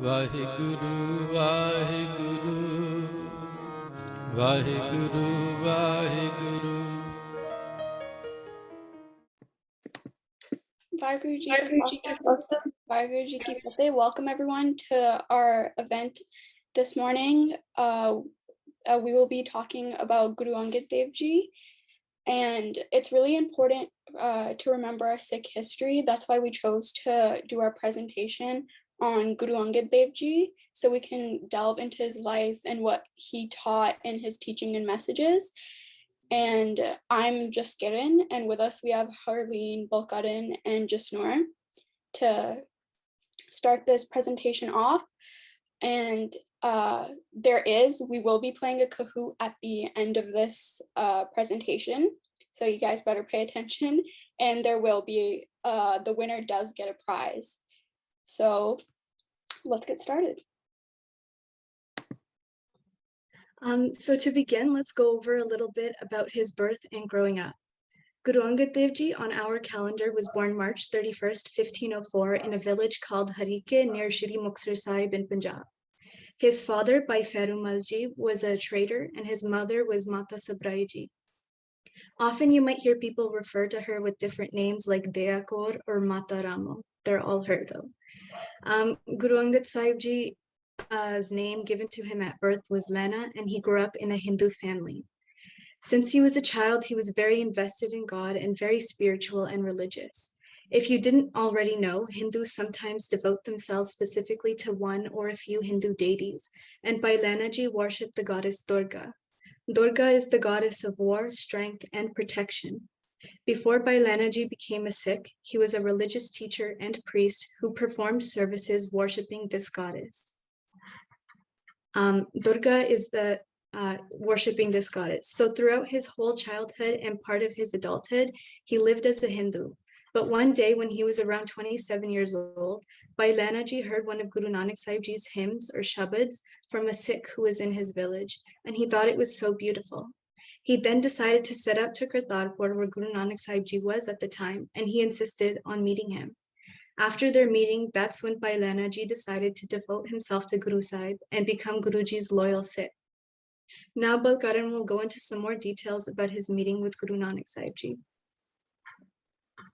Waheguru Waheguru Waheguru Waheguru Vaheguru Ji Ka Khalsa, Vaheguru Ji Ki Fateh. Welcome everyone to our event this morning. We will be talking about Guru Angad Dev Ji, and it's really important to remember our Sikh history. That's why we chose to do our presentation on Guru Angad Dev Ji, so we can delve into his life and what he taught in his teaching and messages. And I'm just Girin, and with us we have Harleen, Balkaran, and Jasnoor to start this presentation off. And we will be playing a kahoot at the end of this presentation, so you guys better pay attention, and there will be, the winner does get a prize. So let's get started. So to begin, let's go over a little bit about his birth and growing up. Guru Angad Dev Ji on our calendar was born March 31st, 1504 in a village called Harike near Shri Muktsar Sahib in Punjab. His father, Bhai Ferumal Ji, was a trader and his mother was Mata Sabrai Ji. Often you might hear people refer to her with different names like Dea Kaur or Mata Ramo. They're all her though. Guru Angad Sahib Ji, his name given to him at birth was Lena, and he grew up in a Hindu family. Since he was a child, he was very invested in God and very spiritual and religious. If you didn't already know, Hindus sometimes devote themselves specifically to one or a few Hindu deities, and Bhai Lena Ji worshipped the goddess Durga. Durga is the goddess of war, strength, and protection. Before Bhai Lena Ji became a Sikh, he was a religious teacher and priest who performed services worshipping this goddess. Durga is the worshipping this goddess. So throughout his whole childhood and part of his adulthood, he lived as a Hindu. But one day when he was around 27 years old, Bhai Lena Ji heard one of Guru Nanak Sahib Ji's hymns or shabads from a Sikh who was in his village, and he thought it was so beautiful. He then decided to set out to Kartarpur, where Guru Nanak Sahib Ji was at the time, and he insisted on meeting him. After their meeting, that's when Bhai Lena Ji decided to devote himself to Guru Sahib and become Guruji's loyal Sikh. Now Balkaran will go into some more details about his meeting with Guru Nanak Sahib Ji.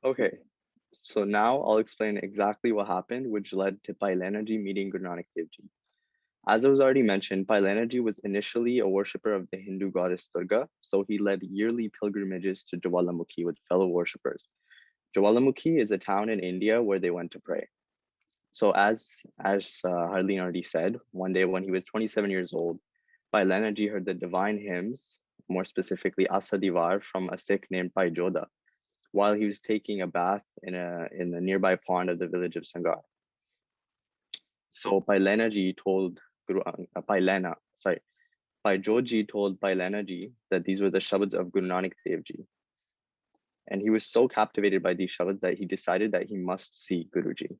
Okay, so now I'll explain exactly what happened, which led to Bhai Lena Ji meeting Guru Nanak Dev Ji. As it was already mentioned, Bhai Lena Ji was initially a worshipper of the Hindu goddess Durga, so he led yearly pilgrimages to Jwalamukhi with fellow worshippers. Jwalamukhi is a town in India where they went to pray. So as Harleen already said, one day when he was 27 years old, Bhai Lena Ji heard the divine hymns, more specifically Asa Divar, from a Sikh named Bhai Joda, while he was taking a bath in the nearby pond of the village of Sangar. So Bhai Joji told Bhai Lena Ji that these were the shabads of Guru Nanak Dev Ji. And he was so captivated by these shabads that he decided that he must see Guruji.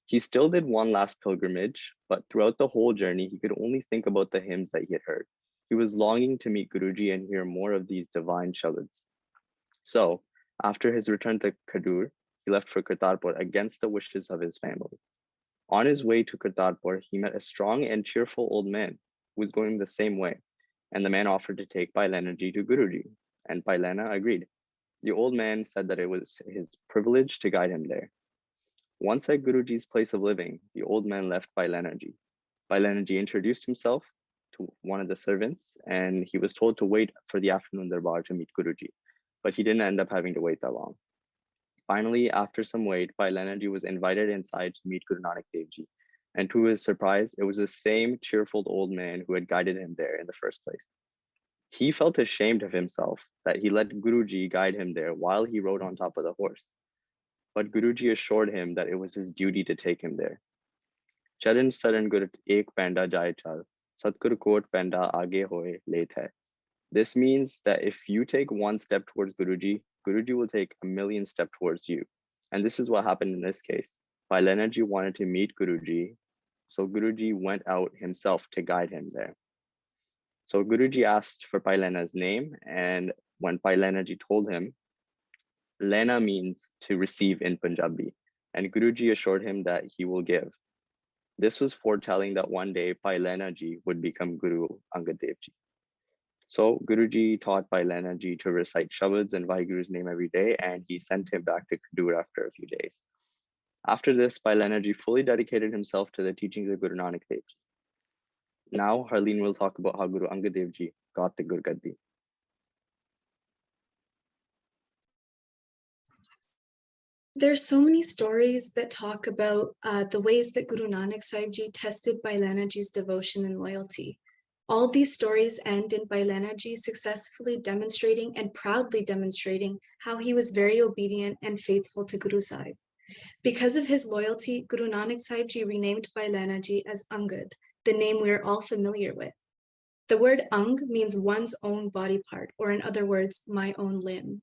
He still did one last pilgrimage, but throughout the whole journey, he could only think about the hymns that he had heard. He was longing to meet Guruji and hear more of these divine shabads. So after his return to Khadur, he left for Kartarpur against the wishes of his family. On his way to Kartarpur, he met a strong and cheerful old man who was going the same way, and the man offered to take Bhai Lena Ji to Guruji, and Bhai Lena agreed. The old man said that it was his privilege to guide him there. Once at Guruji's place of living, the old man left Bhai Lena Ji. Bhai Lena Ji introduced himself to one of the servants, and he was told to wait for the afternoon darbar to meet Guruji, but he didn't end up having to wait that long. Finally, after some wait, Bhai Lena Ji was invited inside to meet Guru Nanak Dev Ji, and to his surprise, it was the same cheerful old man who had guided him there in the first place. He felt ashamed of himself that he let Guruji guide him there while he rode on top of the horse. But Guruji assured him that it was his duty to take him there. Charan saran gur ek panda jai chal, satgur kot panda aage hoye let hai. This means that if you take one step towards Guruji, Guruji will take a million steps towards you. And this is what happened in this case. Bhai Lena Ji wanted to meet Guruji, so Guruji went out himself to guide him there. So Guruji asked for Bhai Lena's name, and when Bhai Lena Ji told him, Lena means to receive in Punjabi, and Guruji assured him that he will give. This was foretelling that one day Bhai Lehna Ji would become Guru Angad Dev Ji. So Guruji taught Bhai Lehna Ji to recite Shabads and Vaheguru's name every day, and he sent him back to Khadur after a few days. After this, Bhai Lehna Ji fully dedicated himself to the teachings of Guru Nanak Dev Ji. Now, Harleen will talk about how Guru Angad Dev Ji got the Gurgaddi. There are so many stories that talk about the ways that Guru Nanak Sahib Ji tested Bhai Lehna Ji's devotion and loyalty. All these stories end in Bhai Lehna Ji successfully demonstrating and proudly demonstrating how he was very obedient and faithful to Guru Sahib. Because of his loyalty, Guru Nanak Sahib Ji renamed Bhai Lehna Ji as Angad, the name we are all familiar with. The word Ang means one's own body part, or in other words, my own limb.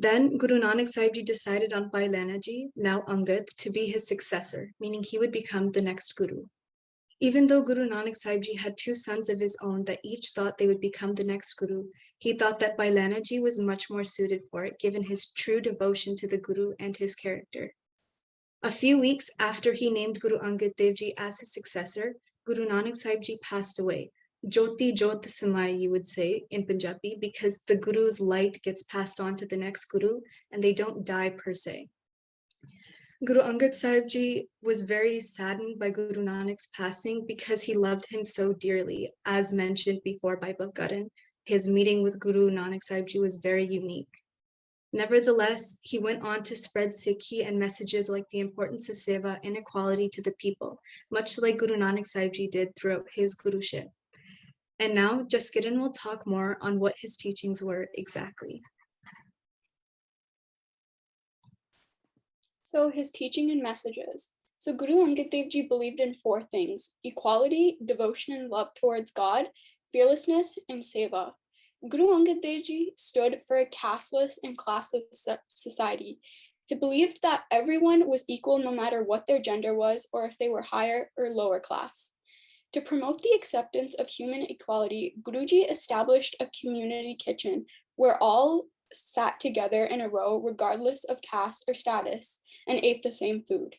Then Guru Nanak Sahib Ji decided on Bhai Lehna Ji, now Angad, to be his successor, meaning he would become the next Guru. Even though Guru Nanak Sahib Ji had two sons of his own that each thought they would become the next Guru, he thought that Bhai Lehna Ji was much more suited for it, given his true devotion to the Guru and his character. A few weeks after he named Guru Angad Dev Ji as his successor, Guru Nanak Sahib Ji passed away. Jyoti Jyot Samai, you would say in Punjabi, because the Guru's light gets passed on to the next Guru and they don't die per se. Guru Angad Sahib Ji was very saddened by Guru Nanak's passing because he loved him so dearly. As mentioned before by Balkaran, his meeting with Guru Nanak Sahib Ji was very unique. Nevertheless, he went on to spread Sikhi and messages like the importance of seva and equality to the people, much like Guru Nanak Sahib Ji did throughout his Guruship. And now, Jaskiran will talk more on what his teachings were exactly. So his teaching and messages. So Guru Angad Dev Ji believed in four things: equality, devotion and love towards God, fearlessness, and seva. Guru Angad Dev Ji stood for a casteless and classless society. He believed that everyone was equal no matter what their gender was or if they were higher or lower class. To promote the acceptance of human equality, Guruji established a community kitchen where all sat together in a row regardless of caste or status and ate the same food.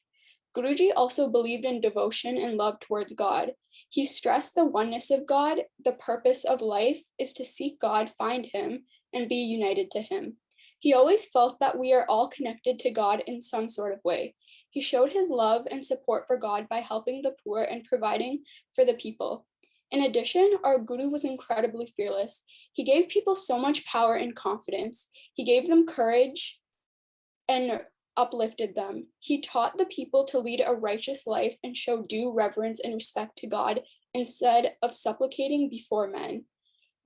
Guruji also believed in devotion and love towards God. He stressed the oneness of God. The purpose of life is to seek God, find Him, and be united to Him. He always felt that we are all connected to God in some sort of way. He showed his love and support for God by helping the poor and providing for the people. In addition, our Guru was incredibly fearless. He gave people so much power and confidence. He gave them courage and uplifted them. He taught the people to lead a righteous life and show due reverence and respect to God instead of supplicating before men.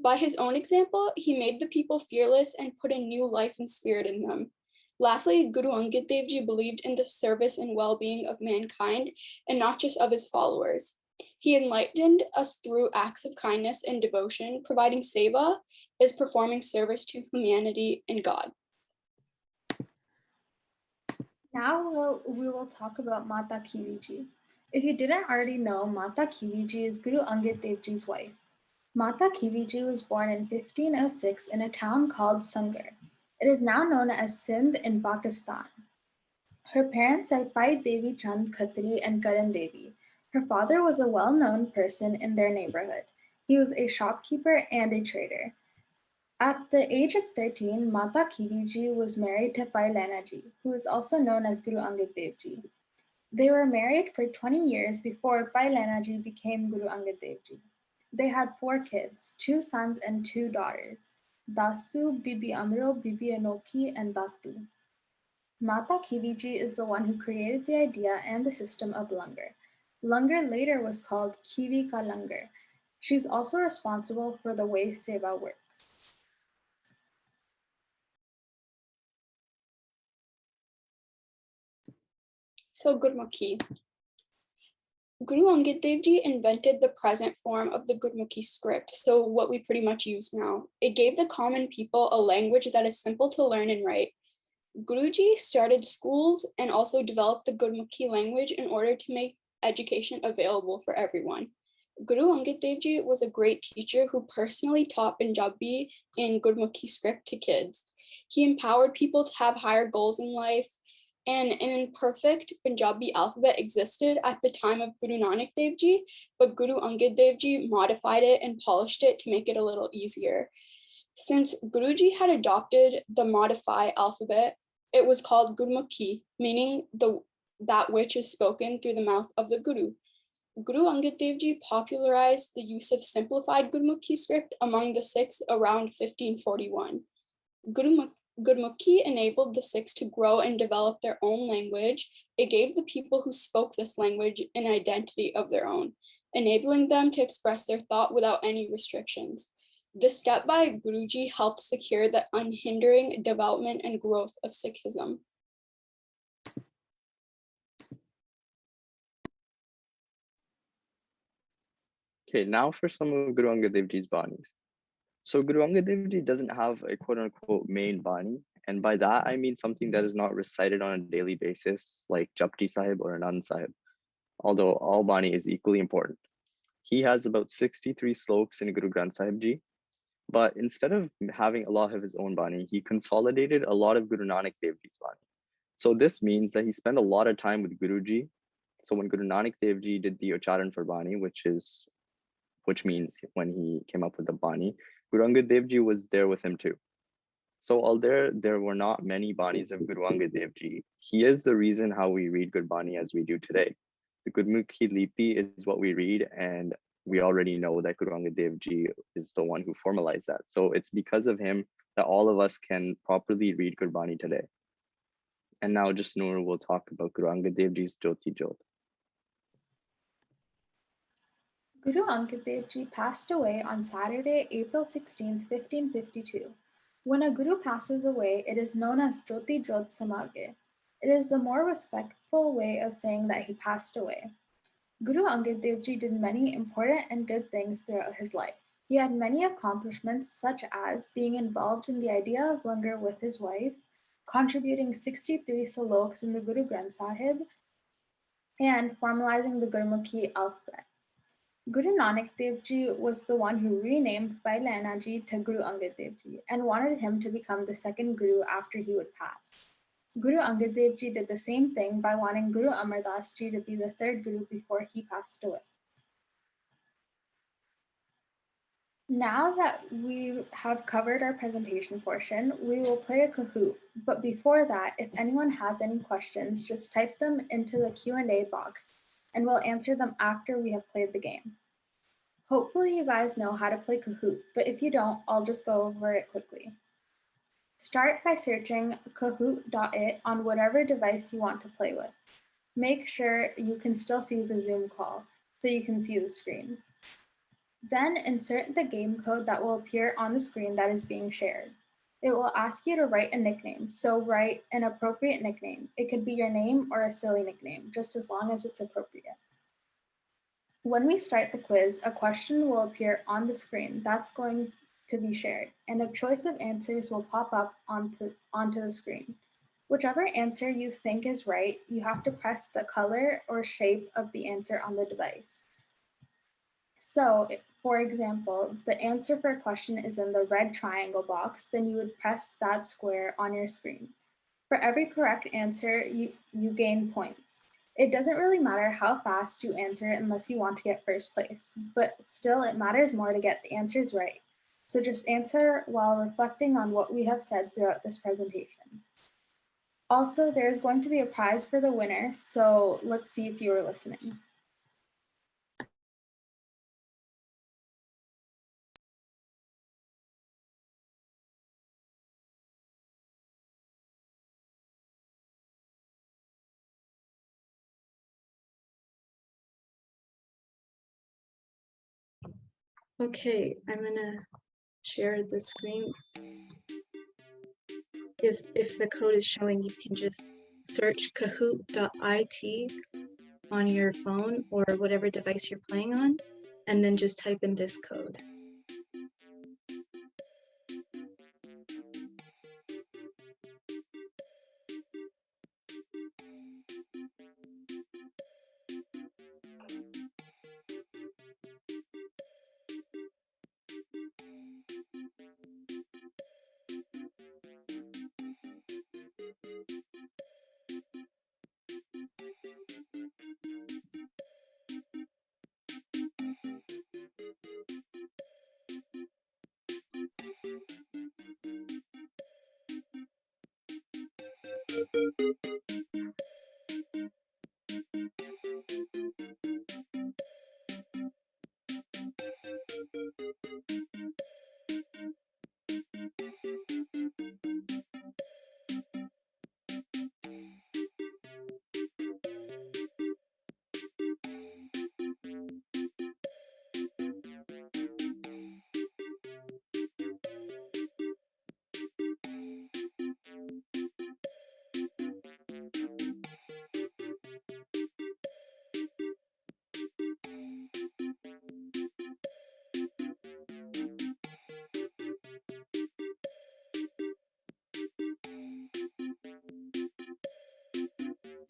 By his own example, he made the people fearless and put a new life and spirit in them. Lastly, Guru Angad Dev Ji believed in the service and well-being of mankind and not just of his followers. He enlightened us through acts of kindness and devotion. Providing seva is performing service to humanity and God. Now we will talk about Mata Khivi Ji. If you didn't already know, Mata Khivi Ji is Guru Angad Dev Ji's wife. Mata Khivi Ji was born in 1506 in a town called Sangar. It is now known as Sindh in Pakistan. Her parents are Pai Devi Chand Khatri and Karan Devi. Her father was a well-known person in their neighborhood. He was a shopkeeper and a trader. At the age of 13, Mata Khivi Ji was married to Bhai Lehna Ji, who is also known as Guru Angad Dev Ji. They were married for 20 years before Bhai Lehna Ji became Guru Angad Dev Ji. They had 4 kids, 2 sons and 2 daughters, Dasu, Bibi Amro, Bibi Anoki, and Datu. Mata Khivi Ji is the one who created the idea and the system of langar. Langar later was called Khivi Ka Langar. She's also responsible for the way seva works. So Gurmukhi. Guru Angad Dev Ji invented the present form of the Gurmukhi script, so what we pretty much use now. It gave the common people a language that is simple to learn and write. Guruji started schools and also developed the Gurmukhi language in order to make education available for everyone. Guru Angad Dev Ji was a great teacher who personally taught Punjabi in Gurmukhi script to kids. He empowered people to have higher goals in life, and an imperfect Punjabi alphabet existed at the time of Guru Nanak Dev Ji, but Guru Angad Dev Ji modified it and polished it to make it a little easier. Since Guruji had adopted the modified alphabet, it was called Gurmukhi, meaning that which is spoken through the mouth of the Guru. Guru Angad Dev Ji popularized the use of simplified Gurmukhi script among the Sikhs around 1541. Gurmukhi enabled the Sikhs to grow and develop their own language. It gave the people who spoke this language an identity of their own, enabling them to express their thought without any restrictions. This step by Guruji helped secure the unhindering development and growth of Sikhism. Okay, now for some of Guru Angad Dev Ji's banis. So Guru Angad Dev Ji doesn't have a quote unquote main bani. And by that, I mean something that is not recited on a daily basis, like Japji Sahib or Anand Sahib, although all bani is equally important. He has about 63 sloks in Guru Granth Sahib Ji, but instead of having a lot of his own bani, he consolidated a lot of Guru Nanak Dev Ji's bani. So this means that he spent a lot of time with Guruji. So when Guru Nanak Dev Ji did the Ucharan for bani, which means when he came up with the bani, Guru Angad Dev Ji was there with him too. So although there were not many banis of Guru Angad Dev Ji, he is the reason how we read Gurbani as we do today. The Gurmukhi Lipi is what we read, and we already know that Guru Angad Dev Ji is the one who formalized that. So it's because of him that all of us can properly read Gurbani today. And now just Noor will talk about Guru Angad Dev Ji's Jyoti Jyot. Guru Angad Dev Ji passed away on Saturday, April 16, 1552. When a Guru passes away, it is known as Jyoti Jyot Samage. It is a more respectful way of saying that he passed away. Guru Angad Dev Ji did many important and good things throughout his life. He had many accomplishments, such as being involved in the idea of langar with his wife, contributing 63 sloks in the Guru Granth Sahib, and formalizing the Gurmukhi alphabet. Guru Nanak Dev Ji was the one who renamed Bhai Lehna Ji to Guru Angad Dev Ji and wanted him to become the second Guru after he would pass. Guru Angad Dev Ji did the same thing by wanting Guru Amar Das Ji to be the third Guru before he passed away. Now that we have covered our presentation portion, we will play a kahoot. But before that, if anyone has any questions, just type them into the Q&A box and we'll answer them after we have played the game. Hopefully you guys know how to play Kahoot, but if you don't, I'll just go over it quickly. Start by searching kahoot.it on whatever device you want to play with. Make sure you can still see the Zoom call so you can see the screen. Then insert the game code that will appear on the screen that is being shared. It will ask you to write a nickname, so write an appropriate nickname. It could be your name or a silly nickname, just as long as it's appropriate. When we start the quiz, a question will appear on the screen that's going to be shared, and a choice of answers will pop up onto the screen. Whichever answer you think is right, you have to press the color or shape of the answer on the device. So, for example, the answer for a question is in the red triangle box, then you would press that square on your screen. For every correct answer, you gain points. It doesn't really matter how fast you answer unless you want to get first place, but still it matters more to get the answers right. So just answer while reflecting on what we have said throughout this presentation. Also, there is going to be a prize for the winner, so let's see if you were listening. Okay, I'm gonna share the screen. If the code is showing, you can just search kahoot.it on your phone or whatever device you're playing on, and then just type in this code.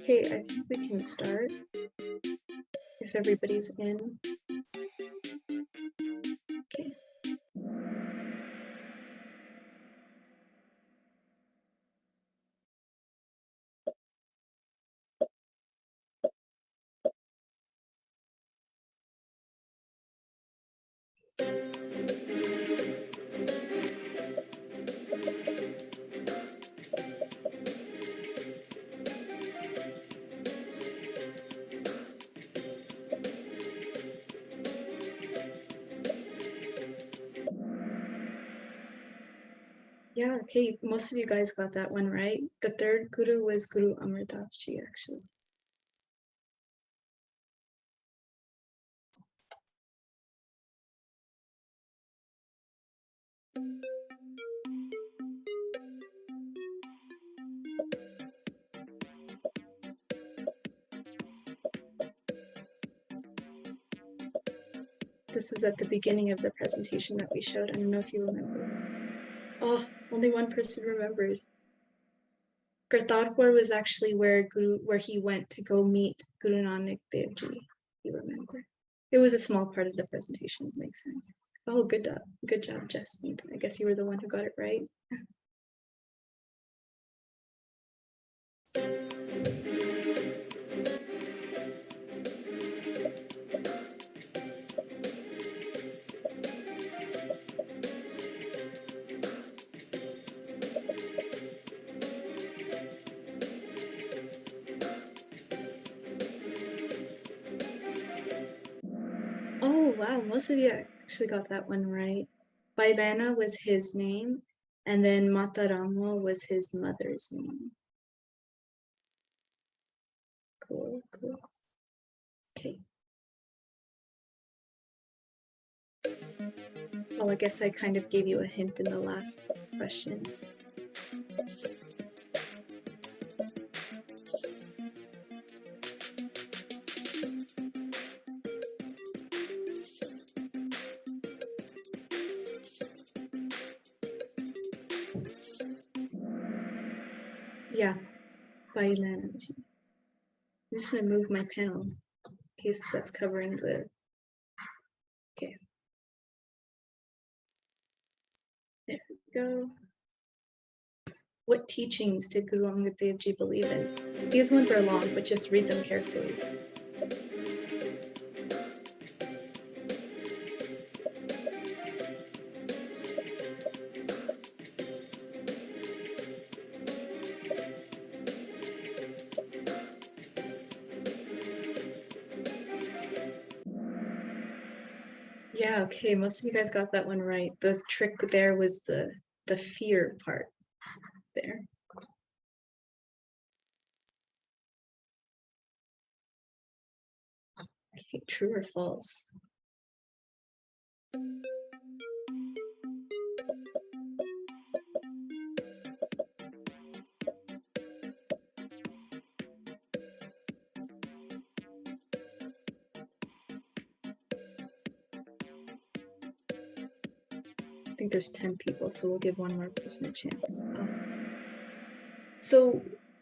Okay, I think we can start if everybody's in. Okay. Yeah, okay, most of you guys got that one right. The third guru was Guru Angad Dev Ji, actually. This is at the beginning of the presentation that we showed. I don't know if you remember. Oh, only one person remembered. Kartarpur was actually where he went to go meet Guru Nanak Dev Ji. You remember? It was a small part of the presentation. It makes sense. Oh, good job, Jasmine. I guess you were the one who got it right. Oh, wow, most of you actually got that one right. Bailana was his name, and then Matarama was his mother's name. Cool. Okay. Well, I guess I kind of gave you a hint in the last question. Yeah, Bailana. I'm just gonna move my panel in case that's covering the. Okay. There we go. What teachings did Guru Angad Dev Ji believe in? These ones are long, but just read them carefully. Yeah, okay, most of you guys got that one right. The trick there was the fear part there. Okay, true or false? I think there's 10 people, so we'll give one more person a chance. So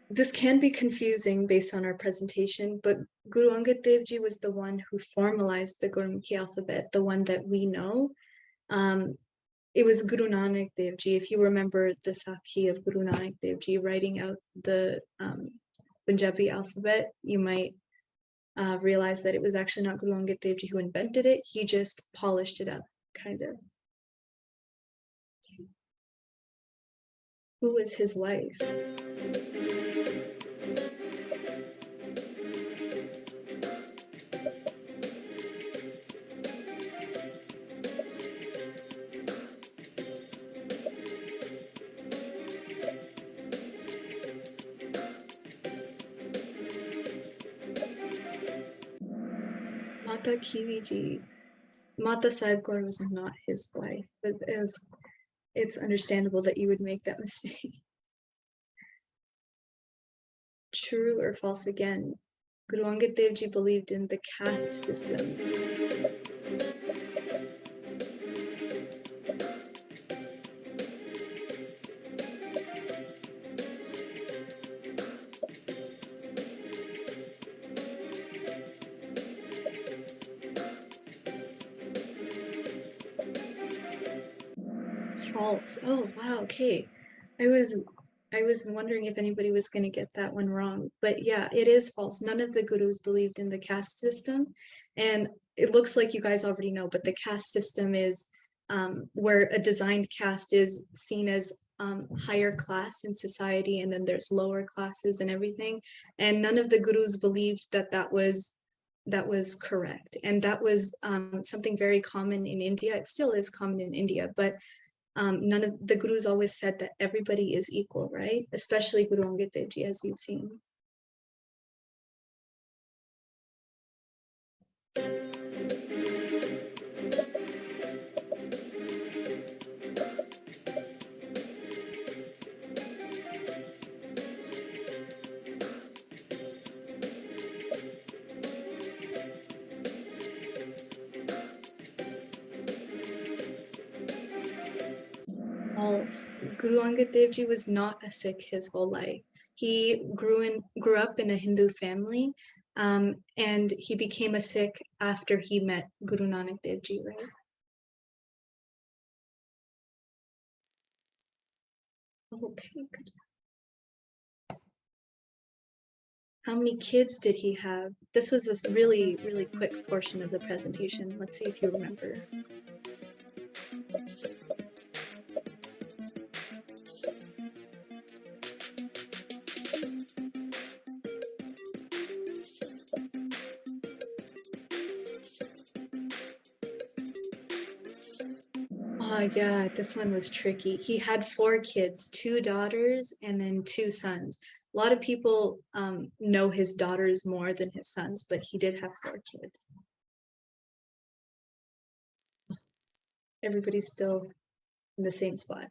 this can be confusing based on our presentation, but Guru Angad Dev Ji was the one who formalized the Gurmukhi alphabet, the one that we know. It was Guru Nanak Dev Ji. If you remember the Sakhi of Guru Nanak Dev Ji writing out the Punjabi alphabet, you might realize that it was actually not Guru Angad Dev Ji who invented it. He just polished it up, kind of. Who was his wife? Mata Khivi Ji. Mata Sahib Kaur was not his wife, but it's understandable that you would make that mistake. True or false again? Guru Angad Dev Ji believed in the caste system. False. Oh wow, okay. I was wondering if anybody was going to get that one wrong, but yeah, it is false. None of the gurus believed in the caste system, and it looks like you guys already know, but the caste system is where a designed caste is seen as higher class in society, and then there's lower classes and everything, and none of the gurus believed that that was correct, and that was something very common in India. It still is common in India, but none of the gurus always said that everybody is equal, right? Especially Guru Angad Dev Ji, as you've seen. False. Guru Angad Dev Ji was not a Sikh his whole life. He grew up in a Hindu family, and he became a Sikh after he met Guru Nanak Dev Ji, right? Okay, good. How many kids did he have? This was this really, really quick portion of the presentation. Let's see if you remember. Oh yeah, this one was tricky. He had 4 kids, 2 daughters and then 2 sons. A lot of people know his daughters more than his sons, but he did have 4 kids. Everybody's still in the same spot.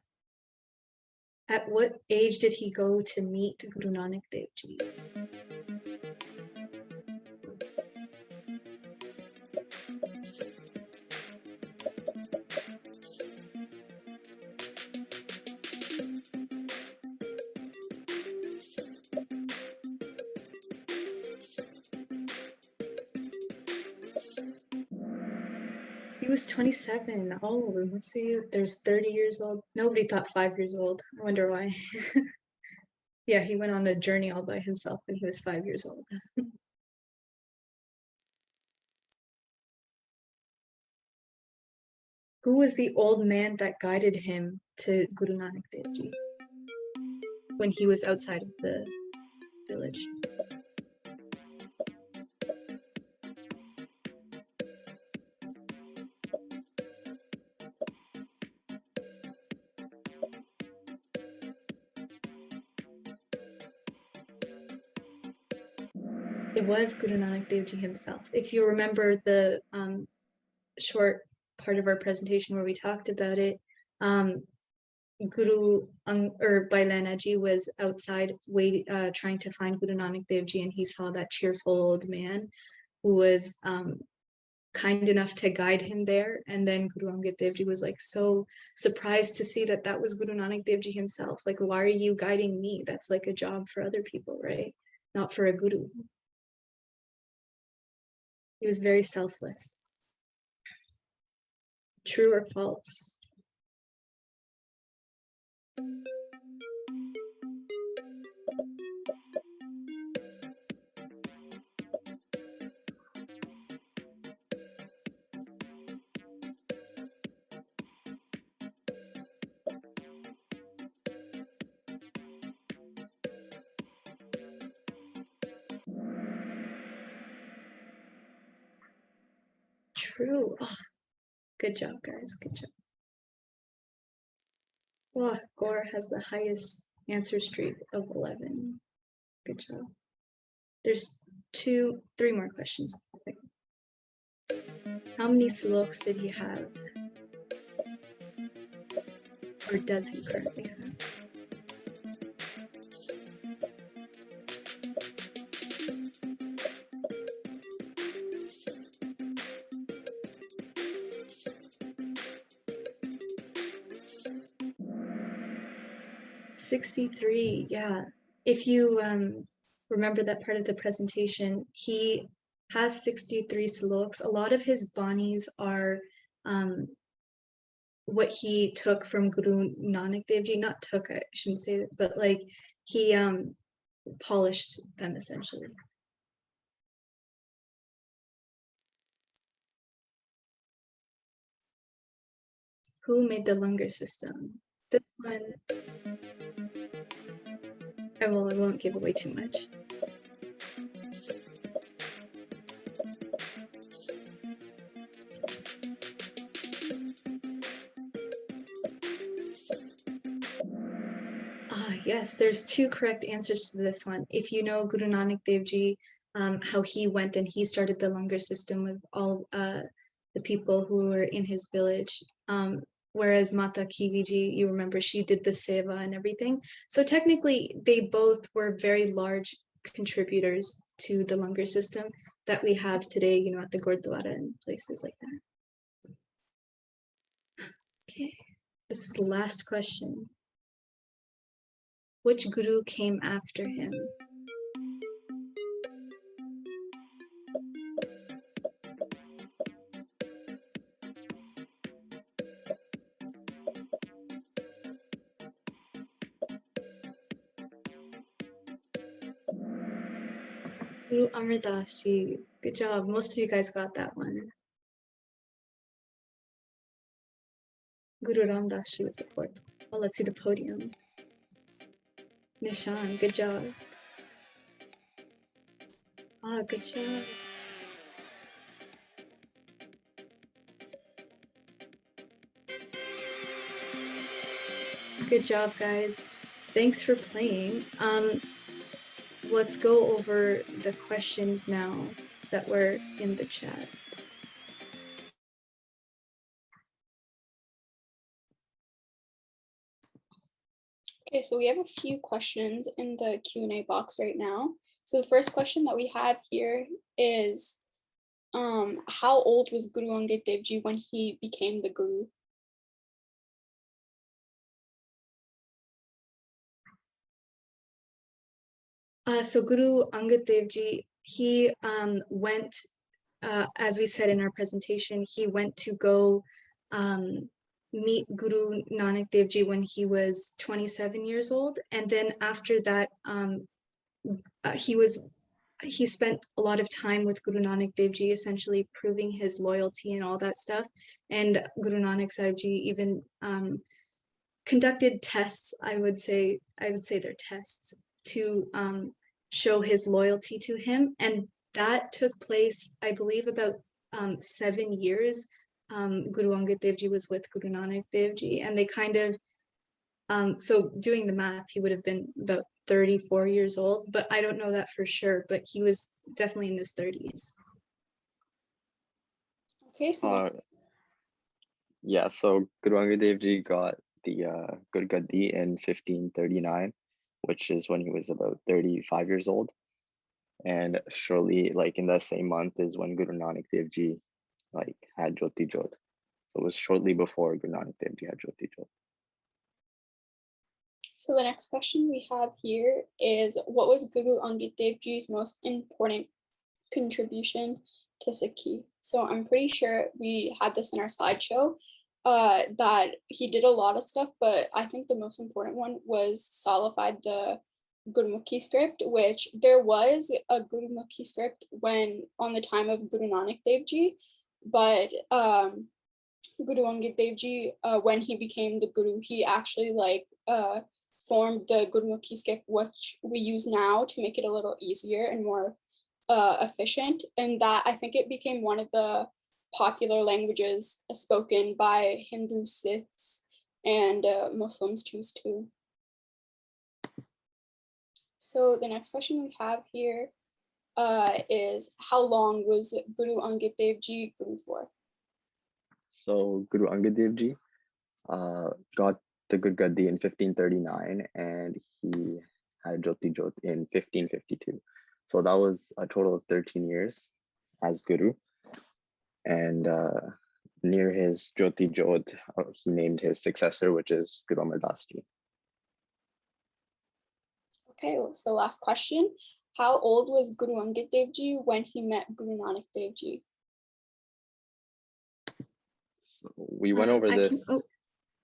At what age did he go to meet Guru Nanak Dev Ji? He was 27. Oh, let's see. There's 30 years old. Nobody thought 5 years old. I wonder why. Yeah, he went on a journey all by himself when he was 5 years old. Who was the old man that guided him to Guru Nanak Dev Ji when he was outside of the village? It was Guru Nanak Dev Ji himself. If you remember the short part of our presentation where we talked about it, Guru Bailana Ji was outside trying to find Guru Nanak Dev Ji, and he saw that cheerful old man who was kind enough to guide him there. And then Guru Angad Dev Ji was like so surprised to see that that was Guru Nanak Dev Ji himself. Like, why are you guiding me? That's like a job for other people, right? Not for a guru. He was very selfless. True or false? true. Oh, good job, guys. Good job. Oh, Gore has the highest answer streak of 11. Good job. There's 3 more questions. How many sloks did he have? Or does he currently have? $63, yeah. If you remember that part of the presentation, he has 63 sloks. A lot of his banis are what he took from Guru Nanak Dev Ji. Not took, I shouldn't say that, but like he polished them essentially. Who made the Langar system? This one, I won't give away too much. Yes, there's 2 correct answers to this one. If you know Guru Nanak Dev Ji, how he went and he started the Langar system with all the people who were in his village. Whereas Mata Khivi Ji, you remember, she did the seva and everything. So technically, they both were very large contributors to the Langar system that we have today, you know, at the Gurdwara and places like that. Okay, this is the last question. Which guru came after him? Guru Amar Das Ji. Good job. Most of you guys got that one. Guru Ram Das Ji was the 4th. Oh, let's see the podium. Nishan, good job. Good job. Good job, guys. Thanks for playing. Let's go over the questions now that were in the chat. Okay, so we have a few questions in the Q&A box right now. So the first question that we have here is, how old was Guru Angad Dev Ji when he became the Guru? So Guru Angad Dev Ji, he went, as we said in our presentation, he went to go meet Guru Nanak Dev Ji when he was 27 years old. And then after that, he spent a lot of time with Guru Nanak Dev Ji, essentially proving his loyalty and all that stuff. And Guru Nanak Sahib Ji even conducted tests, I would say they're tests, to show his loyalty to him. And that took place, I believe, about 7 years. Guru Angad Dev Ji was with Guru Nanak Dev Ji, and they kind of, so doing the math, he would have been about 34 years old, but I don't know that for sure, but he was definitely in his 30s. Okay, so yeah, so Guru Angad Dev Ji got the Gurgaddi in 1539, which is when he was about 35 years old. And shortly, like in the same month, is when Guru Nanak Dev Ji like had Jyoti Jyot. So it was shortly before Guru Nanak Dev Ji had Jyoti Jyot. So the next question we have here is, what was Guru Angad Dev Ji's most important contribution to Sikhi? So I'm pretty sure we had this in our slideshow, that he did a lot of stuff, but I think the most important one was solidified the Gurmukhi script, which there was a Gurmukhi script when on the time of Guru Nanak Dev Ji, but Guru Angad Dev Ji, when he became the Guru, he actually formed the Gurmukhi script, which we use now to make it a little easier and more efficient. And that, I think it became one of the popular languages spoken by Hindu Sikhs and Muslims too. So the next question we have here is, how long was Guru Angad Dev Ji Guru for? So Guru Angad Dev Ji got the Good Gaddi in 1539, and he had Jyoti Jot in 1552. So that was a total of 13 years as Guru. And near his Jyoti Jot, he named his successor, which is Guru Amar Das Ji. Okay, what's the last question? How old was Guru Angad Dev Ji when he met Guru Nanak Dev Ji? So we went over this.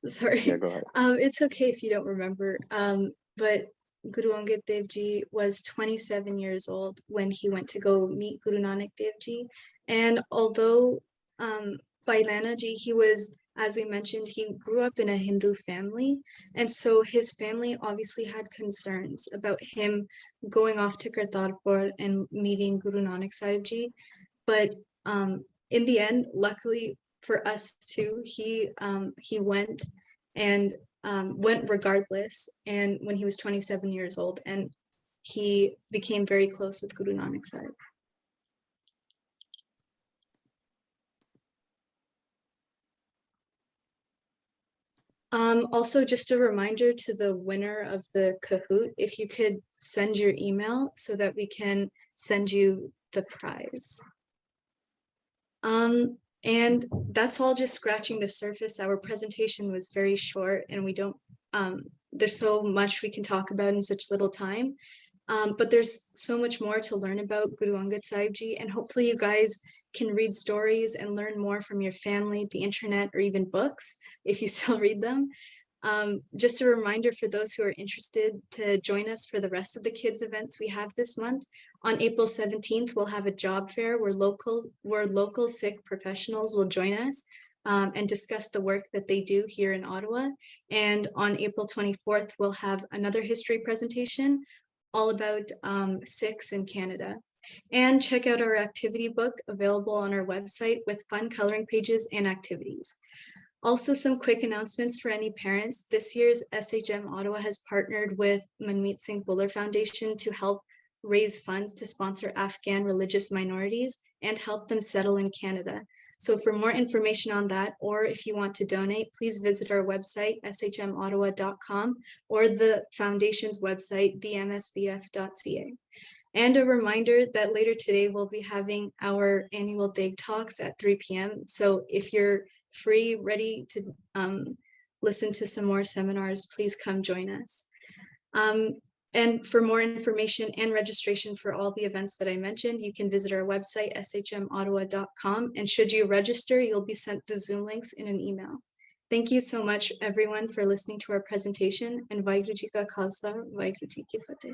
Sorry. Yeah, go ahead. It's okay if you don't remember. But Guru Angad Dev Ji was 27 years old when he went to go meet Guru Nanak Dev Ji. And although by Lana Ji, he was, as we mentioned, he grew up in a Hindu family. And so his family obviously had concerns about him going off to Kartarpur and meeting Guru Nanak Sahib Ji. But in the end, luckily for us too, he went and went regardless. And when he was 27 years old, and he became very close with Guru Nanak Sahib. Also, just a reminder to the winner of the Kahoot, if you could send your email so that we can send you the prize. And that's all just scratching the surface. Our presentation was very short, and we don't, there's so much we can talk about in such little time. But there's so much more to learn about Guru Angad Sahib Ji, and hopefully you guys can read stories and learn more from your family, the internet, or even books, if you still read them. Just a reminder for those who are interested to join us for the rest of the kids events we have this month. On April 17th, we'll have a job fair where local Sikh professionals will join us and discuss the work that they do here in Ottawa. And on April 24th, we'll have another history presentation all about Sikhs in Canada. And check out our activity book available on our website with fun coloring pages and activities. Also, some quick announcements for any parents. This year's SHM Ottawa has partnered with Manmeet Singh Buller Foundation to help raise funds to sponsor Afghan religious minorities and help them settle in Canada. So for more information on that, or if you want to donate, please visit our website, shmottawa.com, or the foundation's website, themsbf.ca. And a reminder that later today, we'll be having our annual DIG talks at 3 p.m. So if you're free, ready to listen to some more seminars, please come join us. And for more information and registration for all the events that I mentioned, you can visit our website, shmottawa.com. And should you register, you'll be sent the Zoom links in an email. Thank you so much, everyone, for listening to our presentation. And Vaheguru Ji Ka Khalsa, Vaheguru Ji Ki Fateh.